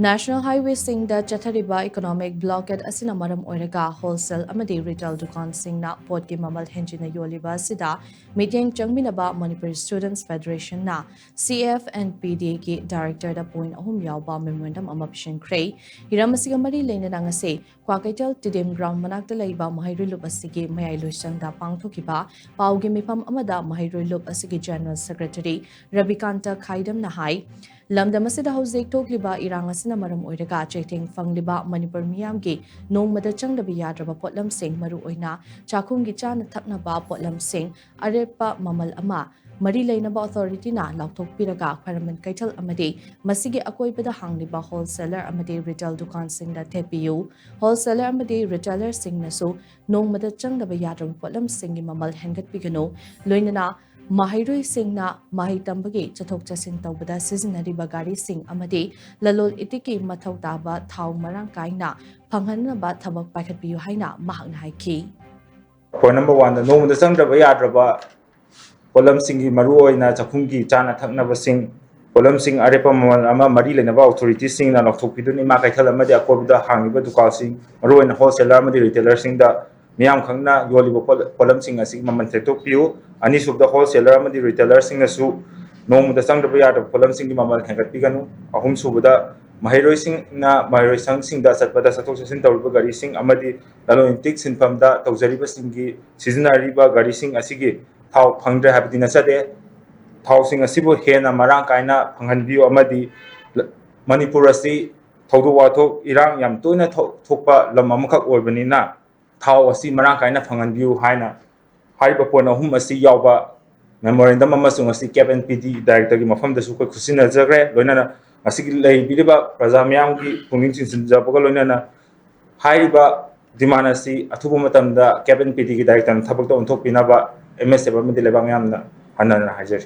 National Highwaysingda chathariba economic blockade asina maram oiraga wholesale amadi retail dukansingna potki mamal henjina yoliba asida meeting changminaba Manipur Students Federation na CF and PDA ki director da point ahum yawba memorandum amapshinkre hiramasiga mari leinana ngase kwakaital tidim ground manakta laiba mahairulup asigi mayai loisangda pangthokiba paugi mifam amada mahairulup asigi general secretary Ravikanta Khaidam na hai lamdam asida hauzik thokliba irang asina maram oiraga chaiting fangliba Manipur miyamgi nongmada changdaba yadraba potlamsing maru oina chakhumgi chana thaknaba potlamsing arepa mamal ama mari leinaba authority na lauthokpiraga kharaman kaital amadi masigi akoibada hangliba wholesaler amadi retail dukan singda thepiyu wholesaler amadi retailer singnasu nongmada changdaba yadraba potlamsingi mamal hengatpigano loinana Mahairoi Singna Mahitambagi Chathok Chasin Taubada Sizinariba Gari Sing Amadi Lalol Itiki Mathau Taba Thau Marang Kaina Panghanaba Tabak Pakat Biu Haina Mahang Haiki. Point number 1 the no the sang the yadraba polam singi maru na chakhumgi chana thakna basing polam sing arepa mamal ama mari lenaba authority sing na lokthokpiduni ma kaithal amadi akobda hangiba dukal sing maru na wholesaler amadi retailer sing da miyam khangna yoliba polam sing asig maman thektopiu ani subda wholesaler amadi retailer sing asu nong the sang the yadraba polam singi mamal hengatpiganu ahum subda Mahairoi sing na Mahairoi sang sing da satpada sathok sasin tawriba gari sing amadi lalointik sinfamda tawjariba singi sizinariba gari sing asigi thau phangdre habdi nasade thau sing asibu hena marang kaina phanghanbiu amadi Manipur asi thaudu wathok irang yam toina thokpa lam amakhak oibanina thau asi marang kaina phanghanbiu haina hariba pona hum asi yawba memorandum amasung asi cap npd director gi mafam da su ko khusina jagre loinana asigi lei biriba prajamyam gi pungin chinjabaga loinana hariba demand asi athubu matamda cap npd gi director thabak da onthok pinaba MSF amadi lebang yamna hanana hajar